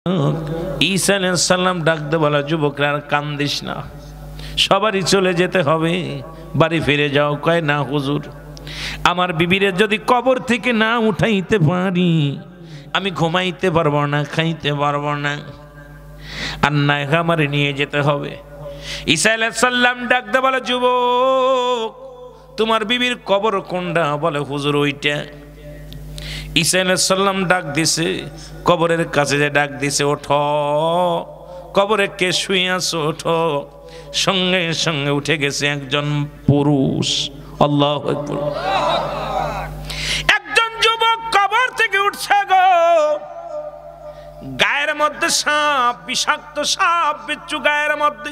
ঈসা আলাইহিস সালাম ডাকতে বলা, যুবকরা আর কান্দিস না, সবারই চলে যেতে হবে, বাড়ি ফিরে যাও। কয় না হুজুর, আমার বিবিরে যদি কবর থেকে না উঠাইতে পারি আমি ঘুমাইতে পারবো না, খাইতে পারবো না, আর না আমারে নিয়ে যেতে হবে। ঈসা আলাইহিস সালাম ডাকতে বলা, যুবক তোমার বিবির কবর কোনটা? বলে হুজুর ওইটা। ঈসা আলাইহিস সালাম ডাক দিছে, কবরের কাছে যে ডাক দিছে, ওঠো, কবরে কে শুয়ে আছো, ওঠো। সঙ্গে সঙ্গে উঠে গেছে একজন পুরুষ। আল্লাহু আকবার। একজন যুবক কবর থেকে উঠছে গো, গায়ের মধ্যে সাপ, বিষাক্ত সাপ বিচ্ছু গায়ের মধ্যে,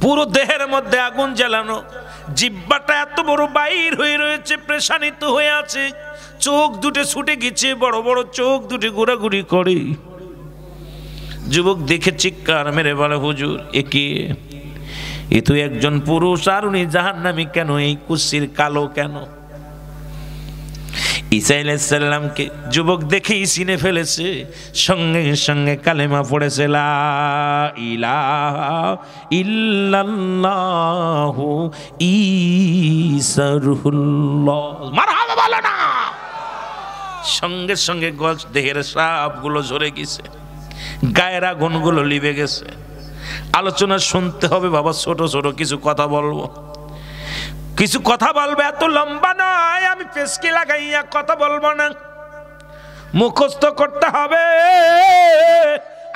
পুরো দেহের মধ্যে আগুন জ্বালানো, জিহ্বাটা এত বড় বাইর হয়ে রয়েছে, প্রেশানিত হয়ে আছে, চোখ দুটো ছুটে গেছে, বড় বড় চোখ দুটো ঘোরাঘুরি করে। যুবক দেখে চিৎকার মেরে বলে, হুজুর এ কে? এ তো একজন পুরুষ, আর উনি জাহান্নামী কেন? এই কুৎসির কালো কেন? ঈসা আলাইহিস সালামকে যুবক দেখেই চিনে ফেলেছে, সঙ্গে সঙ্গে কালেমা পড়েছে, লা ইলাহা ইল্লাল্লাহু ঈসা রুহুল্লাহ। মারহাবা বলো না। সঙ্গে সঙ্গে দেহের সাপগুলো ঝরে গেছে, গায়ের আগুনগুলো লিবে গেছে। আলোচনা শুনতে হবে বাবা, ছোট ছোট কিছু কথা বলবো, কিছু কথা বলবো, এত লম্বা নয়, আমি পেশকি লাগাইয়া কথা বলবো না। মুখস্থ করতে হবে,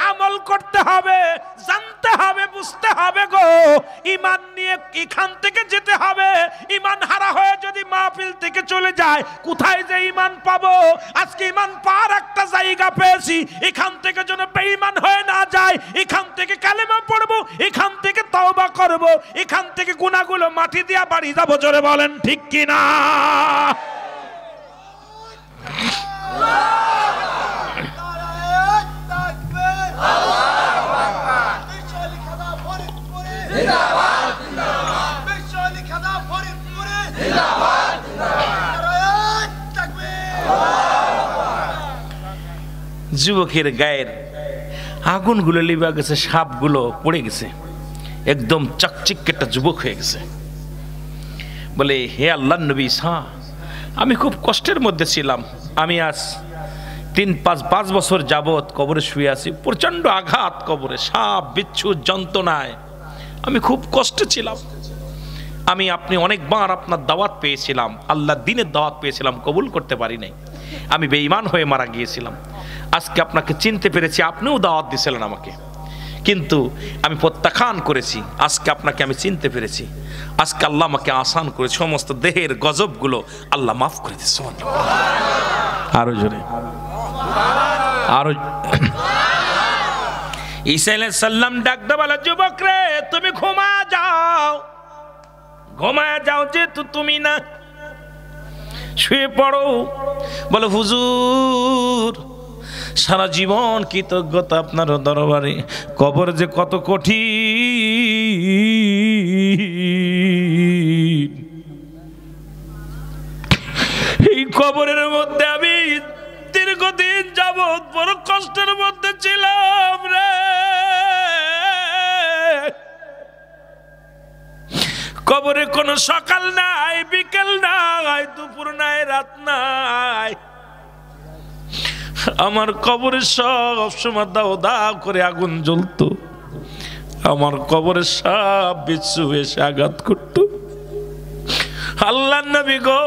আমল করতে হবে, জানতে হবে, বুঝতে হবে গো। ঈমান নিয়ে এখান থেকে যেতে হবে। ঈমান হারা হয়ে যদি মাহফিল থেকে চলে যায়, কোথায় যে ঈমান পাবো? আজকে ঈমান পাওয়ার একটা জায়গা পেয়েছি, এখান থেকে যেন বেঈমান হয়ে না যায়। এখান থেকে কালেমা পড়বো, এখান থেকে তওবা করব, এখান থেকে গুনাহগুলো মাটি দিয়া বাড়ি যাবো। জোরে বলেন ঠিক কিনা? যুবকের গায়ের আগুনগুলো লিবা গেছে, সাপগুলো পড়ে গেছে, একদম চকচিকে একটা যুবক হয়ে গেছে। বলে, হে আল্লাহর নবী ঈসা, আমি খুব কষ্টের মধ্যে ছিলাম। আমি আজ 5 বছর যাবৎ কবরে শুয়ে আছি, প্রচন্ড আঘাত, কবরে সাপ বিচ্ছু যন্ত্রণায় আমি খুব কষ্টে ছিলাম। আপনি অনেকবার আপনার দাওয়াত পেয়েছিলাম, আল্লাহর দ্বীনের দাওয়াত পেয়েছিলাম, কবুল করতে পারি নাই। আমি বেঈমান হয়ে মারা গিয়েছিলাম। আজকে আপনাকে চিনতে পেরেছি, আপনিও দাওয়াত দিয়েছিলেন আমাকে, কিন্তু আমি প্রত্যাখ্যান করেছি। আজকে আপনাকে আমি চিনতে পেরেছি, আজকে আল্লাহ আমাকে আসান করে সমস্ত দেহের গজবগুলো আল্লাহ মাফ করে দিয়েছে। আরো জোরে, আরো। ঈসা আলাইহিস সালাম ডাকতে বলে, যুবক রে, তুমি ঘুমায় যাও, ঘুমায় যাও, যেহেতু তুমি না, শুয়ে পড়ো। বলে, হুজুর সারা জীবন কৃতজ্ঞতা আপনার দরবারে, কবর যে কত কঠিন, এই কবরের মধ্যে আমি দীর্ঘদিন যাবৎ বড় কষ্টের মধ্যে ছিলাম রে। কবরে কোনো সকাল নাই, বিকেল নাই, দুপুর নাই, রাত নাই, আমার কবরে সব সময় দাও দাও করে আগুন জ্বলতো। আমার কবরে সাপ বিচ্ছু এসে আঘাত করতো। আল্লাহর নবী গো,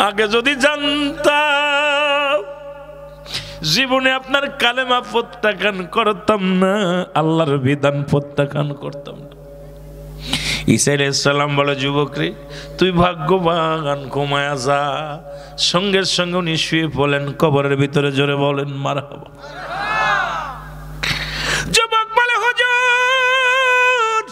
আগে যদি জানতাম জীবনে আপনার কালেমা প্রত্যাখ্যান করতাম না, আল্লাহর বিধান প্রত্যাখ্যান করতাম না। ঈসা আলাইহিস সালাম বলে, যুবক রে, তুই ভাগ্যবান, ঘুমায়া যা। সঙ্গে সঙ্গে উনি শুয়ে পড়লেন কবরের ভিতরে। জোরে বলেন মারহাবা। যুবক বলে, হুজুর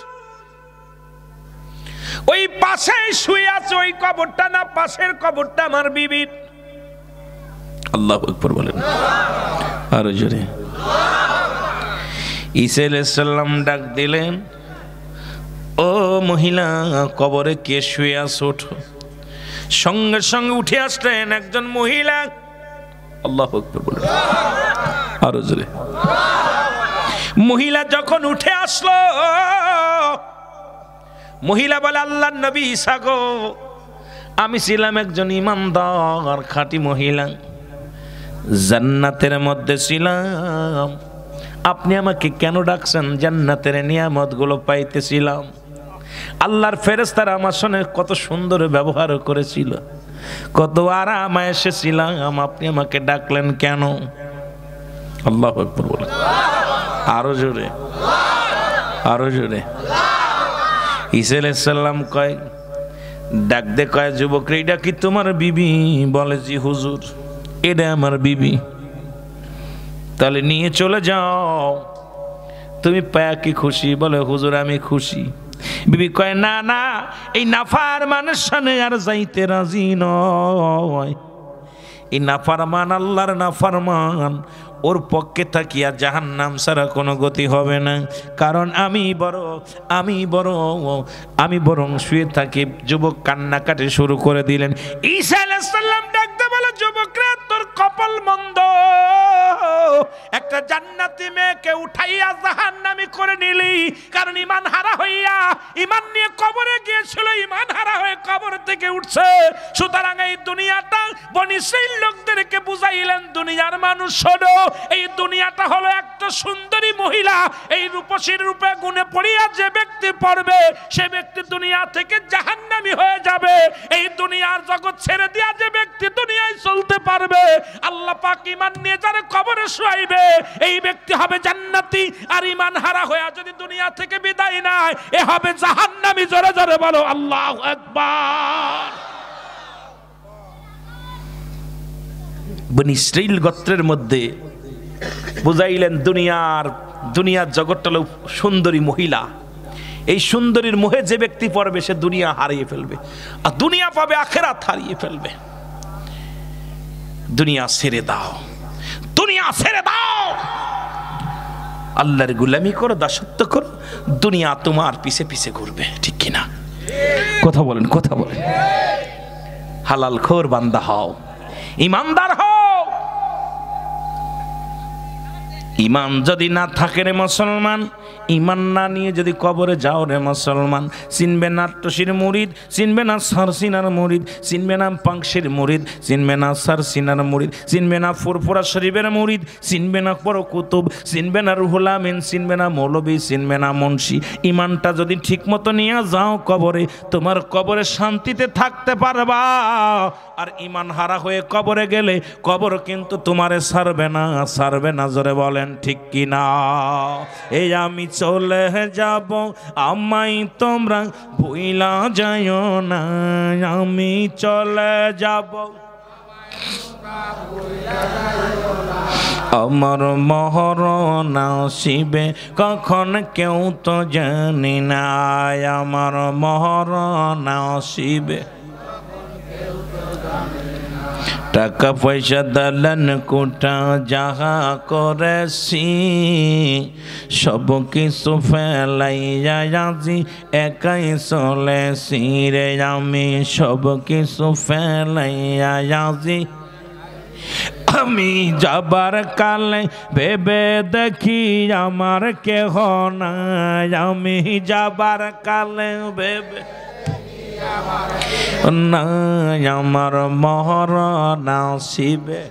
ওই পাশে শুয়ে আছে, ওই কবরটা না, পাশের কবরটা আমার বিবির। আল্লাহু আকবার বলেন আরো জোরে। ঈসা আলাইহিস সালাম ডাক দিলেন, ও মহিলা, কবরে কে শুয়ে আছো? ওঠো। সঙ্গে সঙ্গে উঠে আসলেন একজন মহিলা, আল্লাহু আকবার বলে আরো জোরে। মহিলা যখন উঠে আসলো, মহিলা বলে আল্লাহর নবী ঈসা গো, আমি ছিলাম একজন ইমানদার খাঁটি মহিলা, জান্নাতের মধ্যে ছিলাম, আপনি আমাকে কেন ডাকছেন? জান্নাতের নিয়ামতগুলো পাইতেছিলাম, আল্লাহর ফেরেশতারা আমার সঙ্গে কত সুন্দর ব্যবহার করেছিল, কত আরাম এসেছিলাম, আপনি আমাকে ডাকলেন কেন? আল্লাহু আকবার বলে আরো জোরে, আরো জোরে। ঈসা আলাইহিস সালাম কয়, ডাক দে, কয় যুবক রে, এটা কি তোমার বিবি? বলে জি হুজুর, এটা আমার বিবি। তাহলে নিয়ে চলে যাও, তুমি পায়া কি খুশি? বলে হুজুর আমি খুশি। বিবি কয় না না, এই নাফরমানের সামনে আর যাইতে রাজি নয়, এই নাফরমান আল্লাহর নাফরমান, ওর পক্ষে থাকিয়া জাহান্নাম ছাড়া কোনো গতি হবে না, কারণ আমি বরং শুয়ে থাকি। যুবক কান্নাকাটি শুরু করে দিলেন। ঈসা আলাইহিস সালাম ডাকতে বলে, যুবকরা তোর কপাল মন্দ, একটা জান্নাতি মেয়েকে উঠাইয়া জাহান্নামী করে নিলি, কারণ ঈমান হারা হইয়া, ঈমান নিয়ে কবরে গিয়েছিল, ঈমান হারা হয়ে কবর থেকে উঠছে। সুতরাং এই দুনিয়াটা বনি ইসরাইল লোকদেরকে বুঝাইলেন, দুনিয়ার মানুষ শোনো, এই দুনিয়াটা হলো একটা সুন্দরী মহিলা, এই রূপসীর রূপে গুণে পড়িয়া যে ব্যক্তি পড়বে, সে ব্যক্তি দুনিয়া থেকে জাহান্নামী হয়ে যাবে। এই দুনিয়ার জগৎ ছেড়ে দিয়া যে ব্যক্তি দুনিয়ায় চলতে পারবে, আল্লাহ পাক ঈমান নিয়ে যারা কবরে শুয়াইবে, এই ব্যক্তি হবে জান্নাতি। আর ঈমান হারা হয়ে যদি দুনিয়া থেকে বিদায় নেয়, এ হবে জাহান্নামী। জোরে জোরে বলো আল্লাহু আকবার। বনি ইসরাইল গোত্রের মধ্যে বুঝাইলেন, দুনিয়ার জগৎটা হলো সুন্দরী মহিলা, এই সুন্দরীর মোহে যে ব্যক্তি পড়বে সে দুনিয়া হারিয়ে ফেলবে, আর দুনিয়া পাবে আখিরাত হারিয়ে ফেলবে। দুনিয়া ছেড়ে দাও, দুনিয়া ছেড়ে দাও, আল্লাহর গোলামি করো, দাসত্ব করো, দুনিয়া তোমার পিছে পিছে ঘুরবে। ঠিক কিনা? কথা বলেন, কথা বলেন। হালাল খোর বান্দা হও, ইমানদার হও। ইমান যদি না থাকে রে মুসলমান, ইমান না নিয়ে যদি কবরে যাও রে মুসলমান, চিনবে না টসির মুরিদ, চিনবে না সারসিনার মুরিদ, চিনবে না পাংশির মুরিদ, চিনবে না সারসিনার মুরিদ, চিনবে না ফুরফুরা শরীফের মুরিদ, চিনবে না বড় কুতুব, চিনবে না রুহুল আমিন, চিনবে না মৌলবী, চিনবে না মুন্সি। ইমানটা যদি ঠিক মতো নিয়ে যাও কবরে, তোমার কবরে শান্তিতে থাকতে পারবা। আর ইমান হারা হয়ে কবরে গেলে কবর কিন্তু তোমারে ছাড়বে না, ছাড়বে না। জোরে বলেন ঠিক কিনা? এই আমি চলে যাব, আমায় তোমরা ভুইলা যাইও না, আমি চলে যাব, আমার মরণ আসিবে কখন কেউ তো জানি না, আমার মরণ আসিবে। টাকা পয়সা দালান কোটা যাহা করেছি, সব কিছু ফেলাইয়া আজি একাই চলেছি রে, আমি সব কিছু ফেলাইয়া আজি। আমি যাবার কালে ভেবে দেখি আমার কেহ নাই, আমি যাবার কালে ভেবে নাই আমার মরণ আসিবে।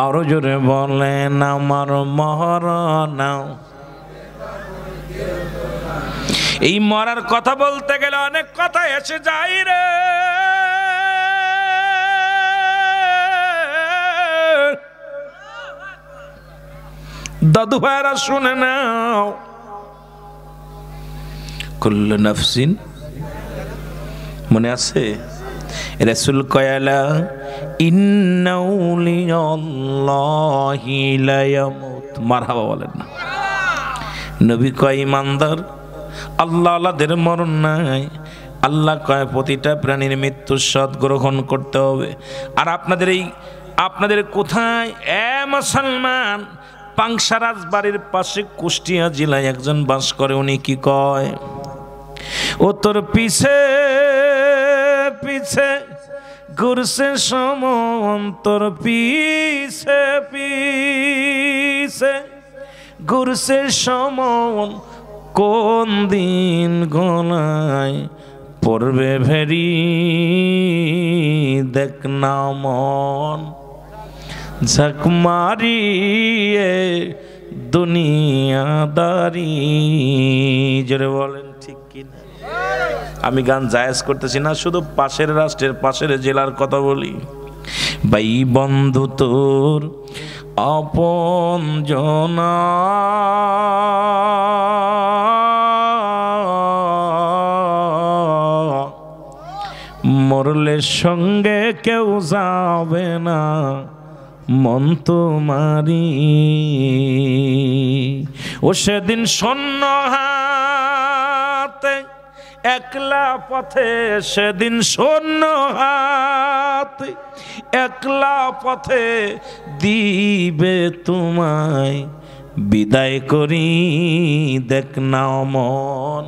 আরো জোরে বলেন আমার মরণ। এই মরার কথা বলতে গেলে অনেক কথা এসে যায় রে। দাদু ভাইরা শুনে নাও, কুল্লু নাফসিন, মনে আছে রাসূল কয়ালা ইন্নাউ লিল্লাহি লা ইয়ামুত। মারহাবা বলেন না। নবী কয় ইমানদার, আল্লাহ আল্লাহদের মরণ নাই। আল্লাহ কয় প্রতিটা প্রাণীর মৃত্যু সৎ গ্রহণ করতে হবে। আর আপনাদের কোথায় এ মুসলমান, পাংশা রাজবাড়ির পাশে কুষ্টিয়া জেলায় একজন বাস করে। উনি কি কয়, ও তোর পিছে পিছে ঘুরছে সমন্তর পিছে পিছে, ঘুরছে সমন কোন দিন গলায় পড়বে ভেরি দেখ না মন, ঝাঁক মারিয়ে দুনিয়াদারি। জোরে বলেন ঠিক কিনা? আমি গান জায়েজ করতেছি না, শুধু পাশের রাষ্ট্রের পাশের জেলার কথা বলি। ভাই বন্ধু তোর আপন জনা, মরলে সঙ্গে কেউ যাবে না মন তোমারি। ও সেদিন শূন্য হাতে একলা পথে, সেদিন শূন্য হাতে একলা পথে দিবে তোমায় বিদায় করি দেখ না মন।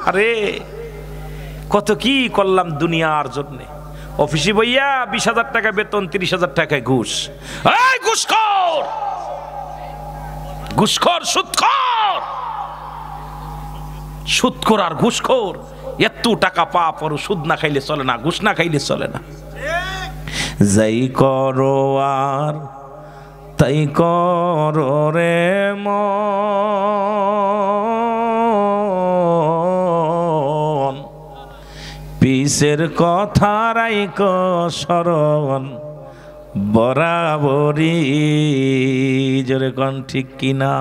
আরে কত কি করলাম দুনিয়ার জন্য। অফিসে বইয়া 20,000 টাকা বেতন, 30,000 টাকায় ঘুষ। এই ঘুষখোর, ঘুষখোর, সুদখোর, সুদখোর আর ঘুষখোর এত টাকা পা পরও সুদ না খাইলে চলে না, ঘুষ না খাইলে চলে না। যাই করো আর তাই করো রে মন, পিসের কথা রাইক স্মরণ বরাবরই। জোরে কোন ঠিক কিনা?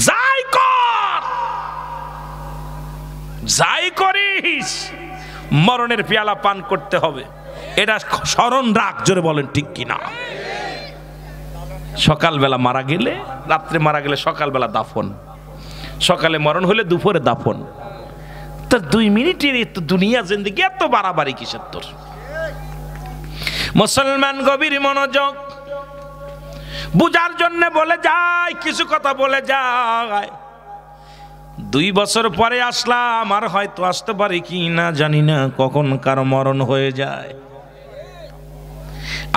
যাই কর, যাই করিস, মরণের পেয়ালা পান করতে হবে, এটা স্মরণ রাখ। জোরে বলেন ঠিক কিনা? সকালবেলা মারা গেলে, রাত্রে মারা গেলে সকালবেলা দাফন, সকালে মরণ হলে দুপুরে দাফন। তো 2 মিনিটের এত দুনিয়া জিন্দেগি এত বাড়াবাড়ি কিসের তোর? মুসলমান গভীর মনোযোগ, বুঝার জন্য বলে যায়, কিছু কথা বলে যায়। 2 বছর পরে আসলাম, আর হয়তো আসতে পারি কি না জানি না, কখন কার মরণ হয়ে যায়।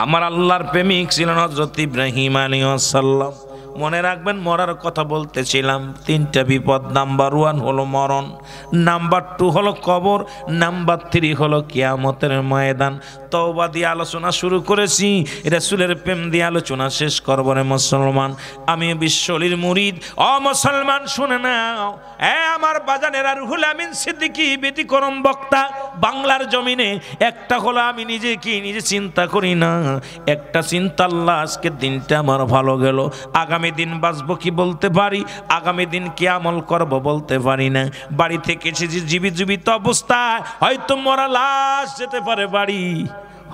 আমার আল্লাহর প্রেমিক ছিলেন হযরত ইব্রাহিম আলাইহিস সালাম। মনে রাখবেন, মরার কথা বলতেছিলাম, 3টা বিপদ। নাম্বার 1 হলো মরণ, নাম্বার 2 হলো কবর, নাম্বার 3 হলো কিয়ামতের ময়দান। তওবা দিয়ে আলোচনা শুরু করেছি, রাসূলের প্রেম দিয়ে আলোচনা শেষ করব রে মুসলমান। আমি বিশ্বলির মুরিদ। ও মুসলমান শুনে নাও, আমার বাজানেরা, রুহুল আমিন সিদ্দিকী ব্যতিক্রম বক্তা বাংলার জমিনে। একটা হলো আমি নিজে চিন্তা করি না, একটা চিন্তা, আল্লাহ আজকের দিনটা আমার ভালো গেল, আগামী দিন বাঁচবো কি বলতে পারি, আগামী দিন কি আমল করব বলতে পারি না। বাড়ি থেকে এসেছি জীবিত অবস্থায়, হয়তো মরা লাশ যেতে পারে বাড়ি,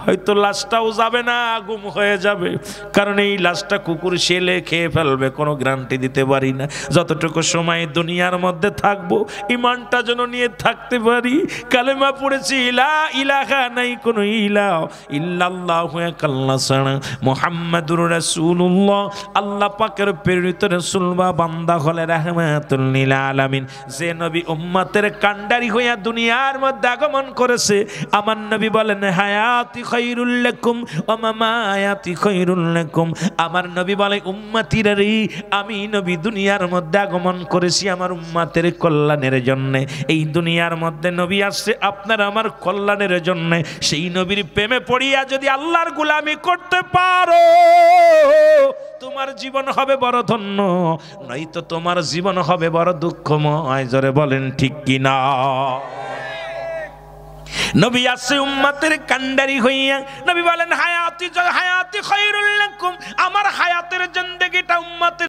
হয়তো লাশটাও যাবে না, গুম হয়ে যাবে, কারণ এই লাশটা কুকুর শেলে খেয়ে ফেলবে, কোনো গ্যারান্টি দিতে পারি না। যতটুকু সময় দুনিয়ার মধ্যে থাকবো, ইমানটা যেন নিয়ে থাকতে পারি। কালেমা পড়েছি, লা ইলাহা, নাই কোনো ইলাহ ইল্লাল্লাহু, এক আল্লাহ ছাড়া, মুহাম্মাদুর রাসূলুল্লাহ, আল্লাহ পাকের প্রেরিত রাসূল বা বান্দা হলে রাহমাতুল লিল আলামিন। যে নবী উম্মতের কান্ডারি হইয়া দুনিয়ার মধ্যে আগমন করেছে, আমার নবী বলেন, হায়াতি খায়রুল লাকুম ওয়া মামায়াতি খায়রুল লাকুম। আমার নবী বলে, উম্মতিরা রে, আমি নবী দুনিয়ার মধ্যে আগমন করেছি আমার উম্মতের কল্যাণের জন্য। এই দুনিয়ার মধ্যে নবী আসছে আপনার আমার কল্যাণের জন্য। সেই নবীর প্রেমে পড়িয়া যদি আল্লাহর গোলামি করতে পারো, তোমার জীবন হবে বড় ধন্য, নয়তো তোমার জীবন হবে বড় দুঃখময়। জোরে বলেন ঠিক কিনা? নবী আসছে উম্মতের কান্ডারি হইয়া। নবী বলেন, হায়াতি খায়রুল লাকুম, আমার হায়াতের জিন্দেগিটা উম্মতের